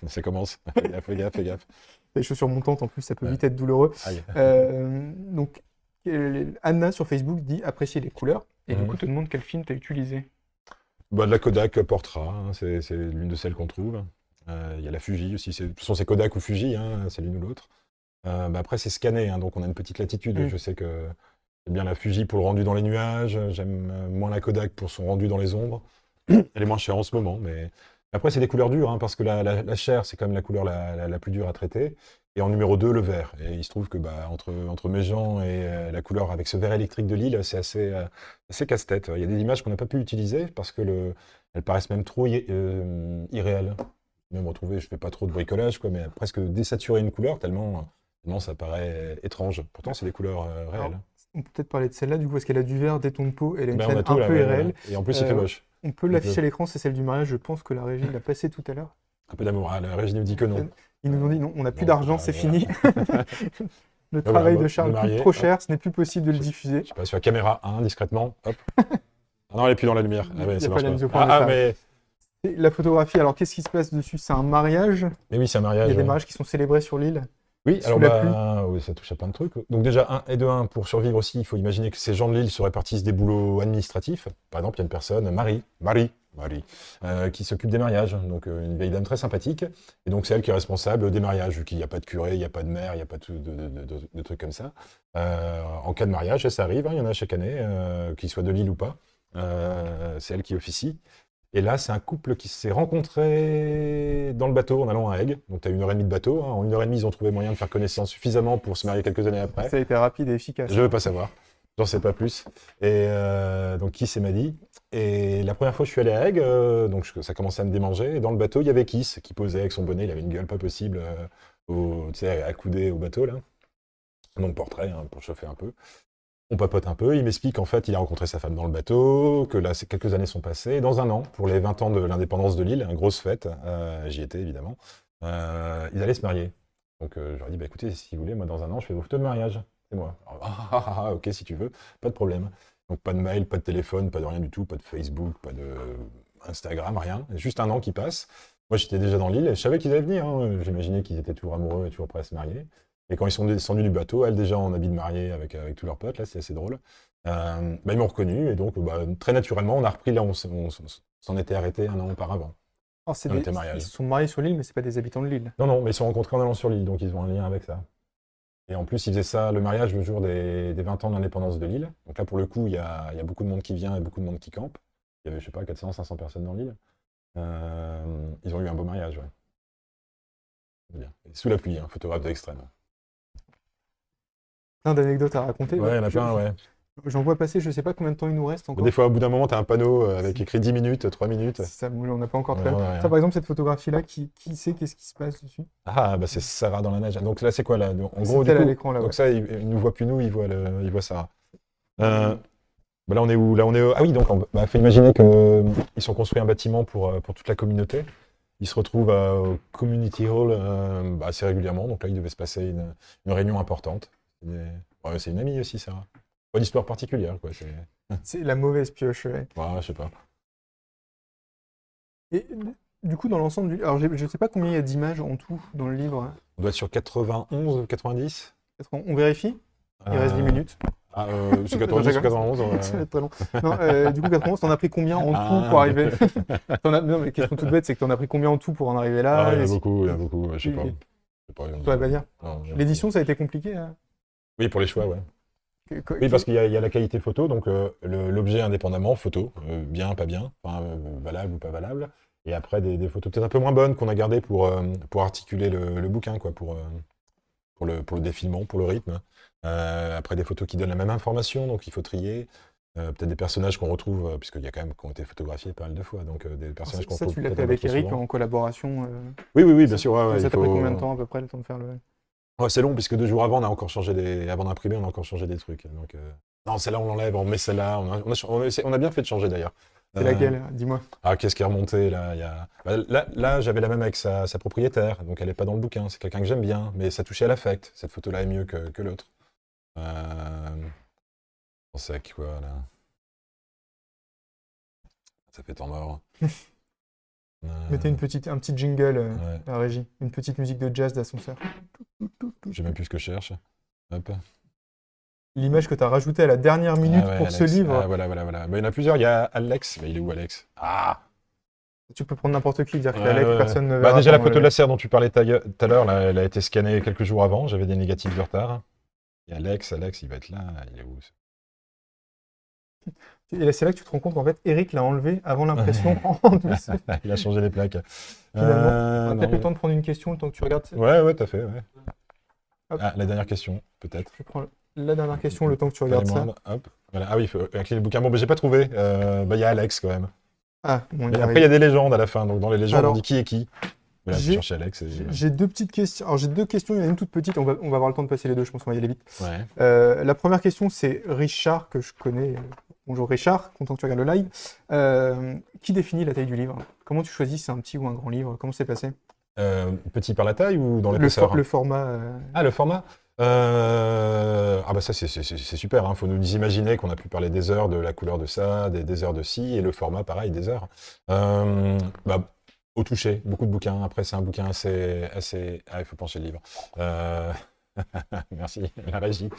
B: ça commence. Fais gaffe, fais gaffe, fais gaffe.
A: Les chaussures montantes, en plus, ça peut
B: Ouais.
A: vite être douloureux.
B: Aïe.
A: Donc, Anna sur Facebook dit apprécier les couleurs et du
B: Mhm.
A: coup te demande quel film tu as utilisé.
B: Bah, de la Kodak Portra, hein, c'est l'une de celles qu'on trouve. Il y a la Fuji aussi, de toute façon c'est Kodak ou Fuji, hein, c'est l'une ou l'autre. Bah, après c'est scanné, hein, donc on a une petite latitude. Je sais que j'aime bien la Fuji pour le rendu dans les nuages, j'aime moins la Kodak pour son rendu dans les ombres. Elle est moins chère en ce moment, mais après c'est des couleurs dures, hein, parce que la chair c'est quand même la couleur la plus dure à traiter. Et en numéro 2, le vert. Et il se trouve que bah, entre Méjean et la couleur avec ce vert électrique de Lille, c'est assez casse-tête. Il y a des images qu'on n'a pas pu utiliser parce que elles paraissent même trop irréelles. Même retrouver, je fais pas trop de bricolage, quoi, mais presque désaturer une couleur tellement ça paraît étrange. Pourtant, c'est des couleurs réelles.
A: Alors, on peut peut-être parler de celle-là, du coup, parce qu'elle a du vert, des tons de peau, elle a une
B: Ben, on
A: scène
B: a tout
A: un
B: là,
A: peu
B: ouais,
A: irréelle.
B: voilà. Et en plus, il fait moche.
A: On peut
B: Il
A: l'afficher
B: peut.
A: à l'écran, c'est celle du mariage, je pense que la régie l'a passée tout à l'heure.
B: Un peu d'amour. Ah, la régie nous dit que non.
A: Ils nous ont dit non, on n'a plus
B: Bon,
A: d'argent,
B: bah,
A: c'est
B: voilà.
A: fini. Le
B: voilà,
A: travail
B: bon,
A: de Charles
B: le
A: coûte
B: marié,
A: trop
B: hop.
A: cher, ce n'est plus possible de le diffuser.
B: Je sais pas, sur la caméra 1, discrètement, hop. Ah non, elle est plus dans la lumière. Ah
A: Il
B: ouais,
A: y a
B: ça
A: pas
B: marche
A: la
B: pas.
A: mise au point de
B: Ah,
A: ça.
B: mais
A: Et la photographie, alors qu'est-ce qui se passe dessus? C'est un mariage.
B: oui, c'est un
A: Il y
B: mariage.
A: a des
B: Ouais.
A: mariages qui sont célébrés sur l'île.
B: Oui,
A: Sous
B: alors
A: la
B: bah, oui, ça touche à plein de trucs. Donc déjà, pour survivre aussi, il faut imaginer que ces gens de l'île se répartissent des boulots administratifs. Par exemple, il y a une personne, Marie, qui s'occupe des mariages. Donc une vieille dame très sympathique. Et donc c'est elle qui est responsable des mariages, vu qu'il n'y a pas de curé, il n'y a pas de maire, il n'y a pas de trucs comme ça. En cas de mariage, et ça arrive, hein, il y en a chaque année, qu'ils soient de l'île ou pas. C'est elle qui officie. Et là, c'est un couple qui s'est rencontré dans le bateau en allant à Aigues. Donc, tu as 1h30 de bateau. Hein. En 1h30, ils ont trouvé moyen de faire connaissance suffisamment pour se marier quelques années après.
A: Ça a été rapide et efficace.
B: Je veux pas savoir. J'en sais pas plus. Et donc, Kiss et Maddy. Et la première fois que je suis allé à Aigues, donc ça commençait à me démanger. Et dans le bateau, il y avait Kiss qui posait avec son bonnet. Il avait une gueule pas possible, tu sais, accoudé au bateau, là. Donc, portrait, hein, pour chauffer un peu. On papote un peu, il m'explique qu'en fait, il a rencontré sa femme dans le bateau, que là, quelques années sont passées. Et dans un an, pour les 20 ans de l'indépendance de l'île, une grosse fête, j'y étais évidemment, ils allaient se marier. Donc je leur ai dit, bah, écoutez, si vous voulez, moi dans un an, je fais vos photos de mariage. C'est moi. Alors, ok, si tu veux, pas de problème. Donc pas de mail, pas de téléphone, pas de rien du tout, pas de Facebook, pas de Instagram, rien. Juste un an qui passe. Moi, j'étais déjà dans l'île et je savais qu'ils allaient venir. Hein. J'imaginais qu'ils étaient toujours amoureux et toujours prêts à se marier. Et quand ils sont descendus du bateau, elle déjà en habit de mariée avec tous leurs potes, là, c'est assez drôle. Bah, ils m'ont reconnu et donc bah, très naturellement, on a repris là où on s'en était arrêté un an auparavant.
A: Alors,
B: On était mariés.
A: ils se sont mariés sur l'île, mais c'est pas des habitants de l'île.
B: Non, mais ils se sont rencontrés en allant sur l'île, donc ils ont un lien avec ça. Et en plus, ils faisaient ça, le mariage, le jour des 20 ans de l'indépendance de l'île. Donc là, pour le coup, il y a beaucoup de monde qui vient et beaucoup de monde qui campe. Il y avait, je sais pas, 400, 500 personnes dans l'île. Ils ont eu un beau mariage, ouais. Bien. Et sous la pluie, hein, photographe de l'extrême.
A: Plein d'anecdotes à raconter.
B: Ouais, il y en a plein, ouais.
A: J'en vois passer, je sais pas combien de temps il nous reste encore.
B: Des fois, au bout d'un moment, tu as un panneau avec écrit 10 minutes, 3 minutes.
A: Ça, on n'a pas encore
B: Ouais,
A: très.
B: on a rien.
A: Ça, par exemple, cette photographie-là, qui sait qu'est-ce qui se passe dessus?
B: Ah, bah c'est Sarah dans la neige. Donc là, c'est quoi là? En
A: C'est
B: gros, du
A: elle à
B: coup,
A: l'écran, là,
B: donc
A: ouais.
B: ça, il nous voit plus nous, il voit Sarah. Bah là, on est où? Là, on est. Ah oui, donc, faut imaginer qu'ils sont construits un bâtiment pour toute la communauté. Ils se retrouvent au Community Hall assez régulièrement. Donc là, il devait se passer une réunion importante. Ouais, c'est une amie aussi, Sarah. Pas d'histoire particulière, quoi.
A: C'est la mauvaise pioche, ouais.
B: Ouais, je sais pas.
A: Et du coup, dans l'ensemble du. Alors, je sais pas combien il y a d'images en tout dans le livre.
B: On doit être sur 91, 90.
A: On vérifie? Il reste 10 minutes.
B: C'est 90 ou 91.
A: Ça va être très long. Non, du coup, 91, t'en as pris combien en tout pour arriver? Non, mais question toute bête, c'est que t'en as pris combien en tout pour en arriver là?
B: Ah, il y en a beaucoup, je sais pas.
A: Tu pourrais pas dire.
B: Non,
A: L'édition, ça a été compliqué, hein?
B: Oui, pour les choix, ouais. Oui, parce qu'il y a la qualité photo, donc l'objet indépendamment, photo, bien, pas bien, enfin, valable ou pas valable. Et après, des photos peut-être un peu moins bonnes qu'on a gardées pour articuler le bouquin, quoi, pour le défilement, pour le rythme. Après, des photos qui donnent la même information, donc il faut trier. Peut-être des personnages qu'on retrouve, puisqu'il y a quand même qui ont été photographiés pas mal de fois, donc des personnages qu'on
A: Ça,
B: retrouve
A: tu l'as
B: peut-être
A: fait
B: un peu
A: avec
B: trop
A: Eric
B: souvent.
A: en collaboration.
B: Oui, bien sûr, ouais,
A: Ça
B: il
A: t'a pris combien de
B: faut...
A: temps à peu près le temps de faire le.
B: Ouais, c'est long, puisque 2 jours avant, on a encore changé avant d'imprimer, on a encore changé des trucs. Donc, non, celle-là, on l'enlève, on met celle-là. On a bien fait de changer, d'ailleurs.
A: C'est
B: Euh,
A: laquelle? Dis-moi.
B: Ah, qu'est-ce qui est remonté, là? Bah, là, j'avais la même avec sa propriétaire, donc elle n'est pas dans le bouquin. C'est quelqu'un que j'aime bien, mais ça touchait à l'affect. Cette photo-là est mieux que l'autre. En sec, quoi, là. Ça fait temps mort.
A: Mettez un petit jingle
B: Ouais.
A: à la régie. Une petite musique de jazz d'ascenseur.
B: Je sais même plus ce que je cherche. Hop.
A: L'image que tu as rajoutée à la dernière minute
B: Ah ouais,
A: pour ce
B: Alex.
A: livre.
B: Ah, voilà. Bah, il y en a plusieurs. Il y a Alex. Mais il est où, Alex? Ah!
A: Tu peux prendre n'importe qui, dire que
B: Ouais,
A: Alex,
B: ouais.
A: personne ne
B: Bah,
A: verra.
B: déjà, la
A: pendant
B: photo
A: le
B: de la
A: live.
B: serre dont tu parlais tout à l'heure, là, elle a été scannée quelques jours avant. J'avais des négatifs de retard. Et Alex, il va être là. Il est où?
A: Et là, c'est là que tu te rends compte qu'en fait, Eric l'a enlevé avant l'impression en douce.
B: Il a changé les plaques.
A: Finalement, on a peut-être
B: Non.
A: le temps de prendre une question, le temps que tu regardes.
B: Ouais, t'as fait, ouais.
A: Hop.
B: Ah, la dernière question, peut-être.
A: Je prends la dernière question, le temps que tu
B: Pas les
A: regardes ça.
B: moindres. Hop. Voilà. Ah oui, il faut incliner le bouquin. Bon, j'ai pas trouvé. Bah, il y a Alex, quand même.
A: Ah, bon,
B: Mais après, il y a des légendes à la fin. Donc, dans les légendes,
A: Alors,
B: on dit qui est qui. Voilà, faut
A: j'ai-
B: chercher Alex.
A: J'ai deux petites questions. Alors, j'ai deux questions. Il y en a une toute petite. On va avoir le temps de passer les deux. Je pense qu'on va y aller vite.
B: Ouais.
A: La première question, c'est Richard, que je connais. Bonjour Richard, content que tu regardes le live. Qui définit la taille du livre? Comment tu choisis si c'est un petit ou un grand livre? Comment c'est passé?
B: Petit par la taille ou dans
A: Le
B: l'épaisseur?
A: format.
B: Ah, le format? Ah bah ça c'est super, hein. Faut nous imaginer qu'on a pu parler des heures de la couleur de ça, des heures de ci, et le format pareil, des heures. Bah, au toucher, beaucoup de bouquins. Après c'est un bouquin assez... Ah, il faut pencher le livre. Merci, la régie.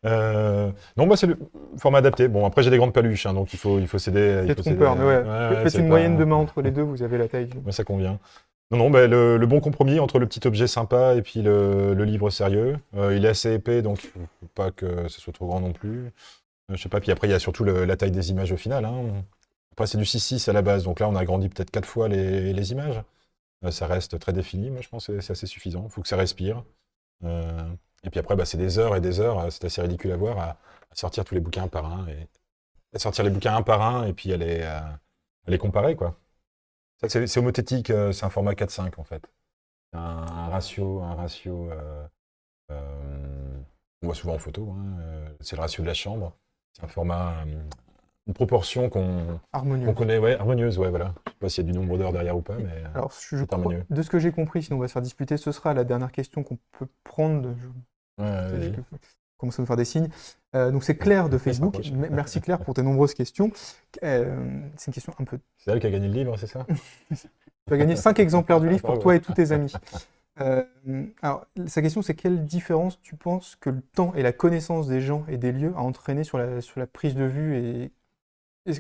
B: Non, bah c'est le format adapté. Bon, après j'ai des grandes paluches, hein, donc il faut céder.
A: C'est trompeur, mais ouais. Faites
B: c'est
A: une
B: pas-
A: moyenne de main entre les deux, vous avez la taille.
B: Ouais, ça convient. Non, bah, le bon compromis entre le petit objet sympa et puis le livre sérieux. Il est assez épais, donc il faut pas que ce soit trop grand non plus. Je sais pas, puis après il y a surtout la taille des images au final, hein. Après c'est du 6:6 à la base, donc là on a agrandi peut-être 4 fois les images. Ça reste très défini, moi je pense que c'est assez suffisant. Il faut que ça respire. Euh, et puis après, bah, c'est des heures et des heures, c'est assez ridicule à voir, à sortir tous les bouquins un par un, et à sortir les bouquins un par un, et puis à les comparer, quoi. Ça, c'est homothétique, c'est un format 4:5 en fait. Un ratio, on voit souvent en photo, hein, c'est le ratio de la chambre. C'est un format, une proportion qu'on
A: Harmonieux.
B: connaît, ouais, harmonieuse, ouais, voilà. Je sais pas s'il y a du nombre d'heures derrière ou pas, mais
A: Alors,
B: c'est harmonieux.
A: de ce que j'ai compris, sinon on va se faire disputer, ce sera la dernière question qu'on peut prendre.
B: Ouais, vas-y.
A: Commence à me faire des signes. Donc c'est Claire de Facebook.
B: s'approche.
A: Merci Claire pour tes nombreuses questions. C'est une question un peu.
B: C'est elle qui a gagné le livre, c'est ça?
A: Tu as gagné 5 exemplaires du livre pour
B: Bravo.
A: toi et tous tes amis. Alors, sa question, c'est quelle différence tu penses que le temps et la connaissance des gens et des lieux a entraîné sur la prise de vue et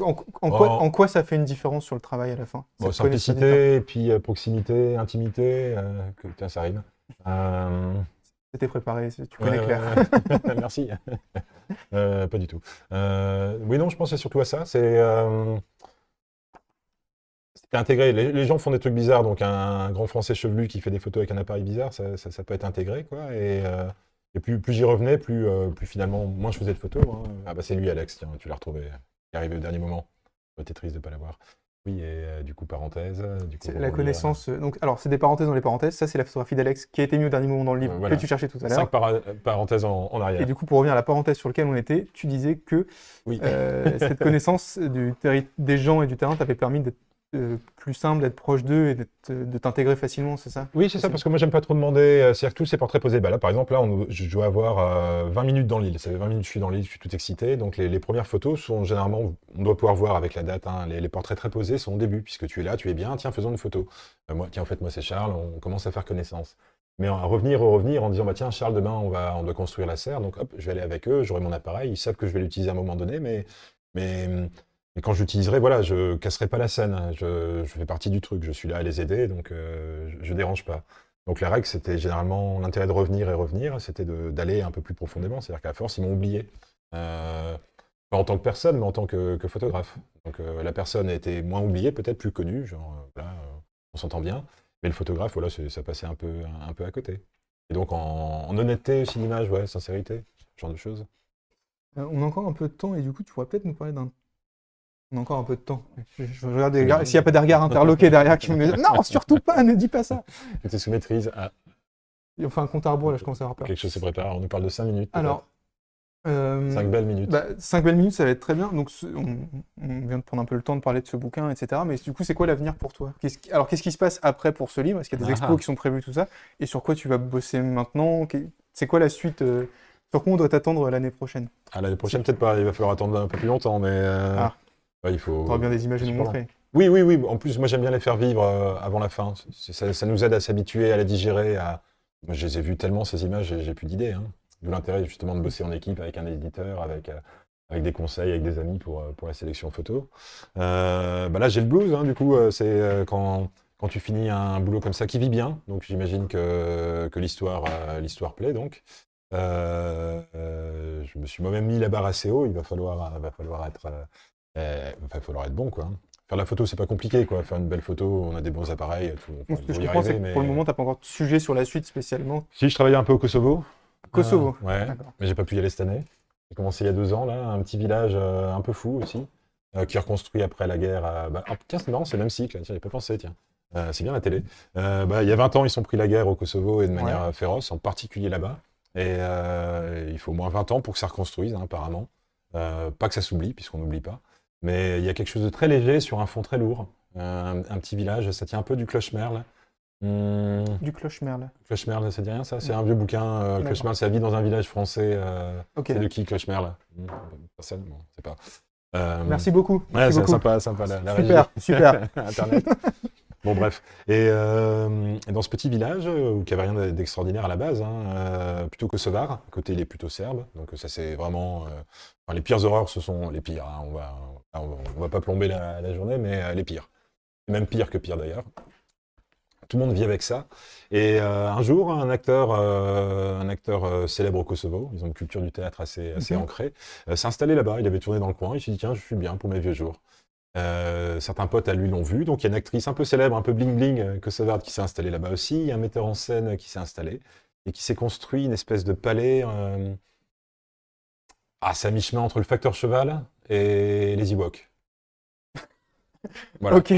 A: en quoi ça fait une différence sur le travail à la fin?
B: Bon,
A: Cette connaissance du
B: simplicité, et puis proximité, intimité, tiens, ça rime.
A: temps. C'était préparé, tu
B: Ouais,
A: connais Claire.
B: ouais. Merci. Pas du tout. Oui, non, je pensais surtout à ça. C'est intégré. Les gens font des trucs bizarres, donc un grand Français chevelu qui fait des photos avec un appareil bizarre, ça peut être intégré, quoi. Et plus j'y revenais, plus finalement, moins je faisais de photos, hein. Ah bah c'est lui, Alex, tiens, tu l'as retrouvé. Il est arrivé au dernier moment. J'étais triste de ne pas l'avoir. Oui, et du coup, parenthèse. Du coup,
A: C'est
B: on va
A: la
B: relire,
A: connaissance. Donc, alors, c'est des parenthèses dans les parenthèses. Ça, c'est la photographie d'Alex qui a été mise au dernier moment dans le livre
B: voilà.
A: que tu cherchais tout à l'heure.
B: 5 parenthèses en arrière.
A: Et du coup, pour revenir à la parenthèse sur laquelle on était, tu disais que
B: Oui.
A: cette connaissance des gens et du terrain t'avait permis d'être plus simple, d'être proche d'eux et de t'intégrer facilement, c'est ça?
B: Oui, c'est ça, parce que moi, j'aime pas trop demander. C'est-à-dire que tous ces portraits posés, bah là, par exemple, là, je dois avoir 20 minutes dans l'île. Ça fait 20 minutes que je suis dans l'île, je suis tout excité. Donc, les premières photos sont généralement, on doit pouvoir voir avec la date, hein, les portraits très posés sont au début, puisque tu es là, tu es bien, tiens, faisons une photo. Tiens, en fait, moi, c'est Charles, on commence à faire connaissance. Mais à revenir en disant, bah tiens, Charles, demain, on doit construire la serre, donc hop, je vais aller avec eux, j'aurai mon appareil, ils savent que je vais l'utiliser à un moment donné, mais quand je l'utiliserai, voilà, je casserai pas la scène, hein. Je fais partie du truc, je suis là à les aider, donc je dérange pas. Donc la règle, c'était généralement l'intérêt de revenir et revenir, c'était d'aller un peu plus profondément, c'est-à-dire qu'à force, ils m'ont oublié. Pas en tant que personne, mais en tant que photographe. Donc la personne a été moins oubliée, peut-être plus connue, genre, voilà, on s'entend bien, mais le photographe, voilà, ça passait un peu à côté. Et donc en honnêteté aussi d'image, ouais, sincérité, ce genre de choses.
A: On a encore un peu de temps et du coup, tu pourrais peut-être nous parler d'un. On a encore un peu de temps. Je regarde s'il n'y a pas des regards interloqués derrière qui me disent non, surtout pas, ne dis pas ça.
B: Tout est sous maîtrise. Ah,
A: Et on fait un compte à rebours, là, je commence à avoir peur.
B: quelque chose se prépare. On nous parle de 5 minutes.
A: Alors,
B: 5 belles minutes.
A: 5 belles minutes, ça va être très bien. Donc, on vient de prendre un peu le temps de parler de ce bouquin, etc. Mais du coup, c'est quoi l'avenir pour toi? Alors, qu'est-ce qui se passe après pour ce livre? Est-ce qu'il y a des expos qui sont prévus, tout ça? Et sur quoi tu vas bosser maintenant? C'est quoi la suite? Sur quoi on doit t'attendre l'année prochaine?
B: Ah, l'année prochaine, peut-être pas. Il va falloir attendre un peu plus longtemps, mais ouais, il faut.
A: T'auras bien des images à nous montrer.
B: Oui, oui, oui. En plus, moi, j'aime bien les faire vivre avant la fin. Ça nous aide à s'habituer, à les digérer. Moi, je les ai vues tellement, ces images, j'ai plus d'idées. Hein. D'où l'intérêt, justement, de bosser en équipe avec un éditeur, avec des conseils, avec des amis pour la sélection photo. Là, j'ai le blues, hein, du coup, c'est quand tu finis un boulot comme ça qui vit bien. Donc, j'imagine que l'histoire plaît, donc. Je me suis moi-même mis la barre assez haut. Il va falloir être bon, quoi. Faire la photo, c'est pas compliqué, quoi. Faire une belle photo, on a des bons appareils,
A: Donc, ce que je comprends, c'est que pour le moment, t'as pas encore de sujet sur la suite spécialement.
B: Si, je travaillais un peu au Kosovo.
A: Kosovo.
B: Ouais, mais j'ai pas pu y aller cette année. J'ai commencé il y a 2 ans, là, un petit village un peu fou aussi, qui est reconstruit après la guerre. Tiens, c'est marrant, c'est le même cycle, tiens, j'y ai pas pensé, tiens. C'est bien la télé. Il y a 20 ans, ils sont pris la guerre au Kosovo et de manière féroce, en particulier là-bas. Et il faut au moins 20 ans pour que ça reconstruise, hein, apparemment. Pas que ça s'oublie, puisqu'on n'oublie pas. Mais il y a quelque chose de très léger sur un fond très lourd. Un petit village, ça tient un peu du Clochemerle.
A: Du Clochemerle.
B: Clochemerle, ça dit rien, ça? C'est un vieux bouquin. Clochemerle, c'est la vie dans un village français.
A: Okay.
B: C'est de qui, Clochemerle? Personne? Bon, c'est pas.
A: Merci beaucoup.
B: Ouais, c'est sympa, la
A: super.
B: Internet. Bon, bref. Et dans ce petit village, qui n'avait rien d'extraordinaire à la base, hein, plutôt kosovar, à côté il est plutôt serbe, donc ça c'est vraiment... les pires horreurs, ce sont les pires, hein, on va pas plomber la journée, mais les pires. Et même pire que pire d'ailleurs. Tout le monde vit avec ça. Et un jour, un acteur célèbre au Kosovo, ils ont une culture du théâtre assez ancrée, s'est installé là-bas, il avait tourné dans le coin, il s'est dit tiens, je suis bien pour mes vieux jours. Certains potes à lui l'ont vu, donc il y a une actrice un peu célèbre, un peu bling-bling, kosovarde qui s'est installée là-bas aussi, il y a un metteur en scène qui s'est installé, et qui s'est construit une espèce de palais, c'est à mi-chemin entre le facteur cheval et les Ewoks. Voilà.
A: Ok.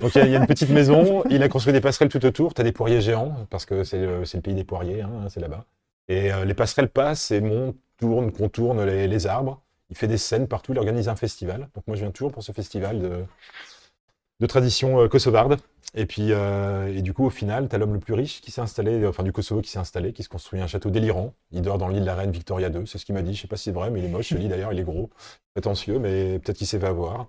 B: Donc il y a une petite maison, il a construit des passerelles tout autour, tu as des poiriers géants, parce que c'est le pays des poiriers, hein, c'est là-bas. Et les passerelles passent et montent, contournent les arbres. Il fait des scènes partout, il organise un festival. Donc moi je viens toujours pour ce festival de tradition kosovarde. Et puis et du coup au final, tu as l'homme le plus riche qui s'est installé, enfin du Kosovo qui s'est installé, qui se construit un château délirant. Il dort dans l'île de la Reine Victoria II, c'est ce qu'il m'a dit. Je sais pas si c'est vrai, mais il est moche, ce lit d'ailleurs, il est gros, prétentieux, mais peut-être qu'il s'est fait avoir.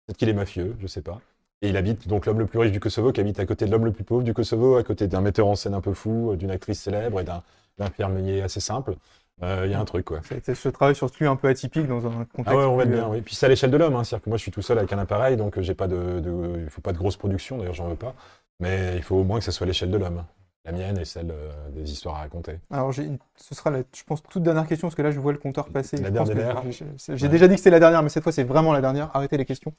B: Peut-être qu'il est mafieux, je sais pas. Et il habite, donc l'homme le plus riche du Kosovo, qui habite à côté de l'homme le plus pauvre du Kosovo, à côté d'un metteur en scène un peu fou, d'une actrice célèbre et d'un fermier assez simple. Il y a un truc, quoi.
A: Ce travail sur ce lieu un peu atypique dans un contexte.
B: Ah ouais, on va être bien, oui. Puis c'est à l'échelle de l'homme, hein. C'est-à-dire que moi je suis tout seul avec un appareil, donc j'ai pas il faut pas de grosse production, d'ailleurs j'en veux pas. Mais il faut au moins que ça soit à l'échelle de l'homme. La mienne et celle des histoires à raconter.
A: Alors ce sera, je pense, toute dernière question, parce que là je vois le compteur passer.
B: La dernière.
A: J'ai déjà dit que c'était la dernière, mais cette fois c'est vraiment la dernière. Arrêtez les questions.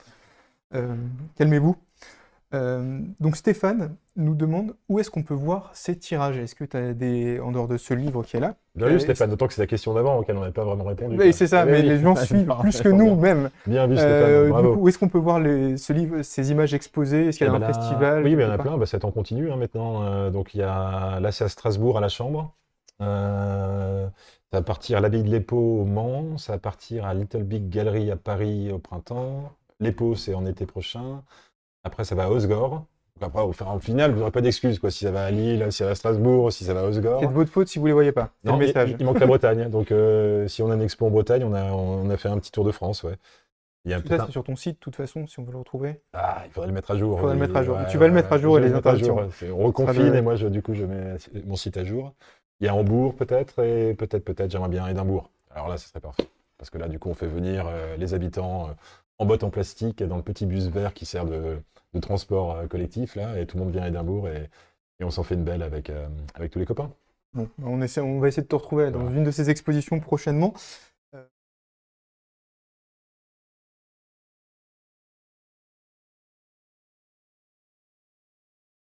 A: Calmez-vous. Donc Stéphane nous demande où est-ce qu'on peut voir ces tirages. Est-ce que tu as en dehors de ce livre qui est là?
B: Bien vu Stéphane, d'autant que c'est la question d'avant auquel on n'avait pas vraiment répondu.
A: Oui, c'est ça, mais les gens suivent plus que nous même.
B: Bien vu Stéphane, bravo.
A: Du coup, où est-ce qu'on peut voir ce livre, ces images exposées? Est-ce qu'il y a un festival?
B: Oui, il y en a plein, ça t'en continue maintenant. Donc là c'est à Strasbourg à la Chambre. Ça va partir à l'Abbaye de l'Épau au Mans, ça va partir à Little Big Gallery à Paris au printemps. L'Épau c'est en été prochain. Après, ça va à Osgore. Donc après, au final, vous n'aurez pas d'excuses, quoi. Si ça va à Lille, si ça va à Strasbourg, si ça va à Osgore.
A: C'est de votre faute si vous ne les voyez pas. C'est le message.
B: Il manque la Bretagne. Donc, si on a une expo en Bretagne, on a fait un petit tour de France, ouais.
A: Tout ça, c'est sur ton site, de toute façon, si on veut le retrouver.
B: Il faudrait le mettre à jour.
A: Il faudrait le mettre à jour. Tu vas le mettre à jour et les interactions.
B: On reconfine et moi, du coup, je mets mon site à jour. Il y a Hambourg, peut-être, et peut-être, j'aimerais bien Édimbourg. Alors là, ce serait parfait. Parce que là, du coup, on fait venir les habitants en bottes en plastique dans le petit bus vert qui sert de transport collectif, là, et tout le monde vient à Édimbourg et on s'en fait une belle avec tous les copains.
A: Bon, on va essayer de te retrouver dans une de ces expositions prochainement.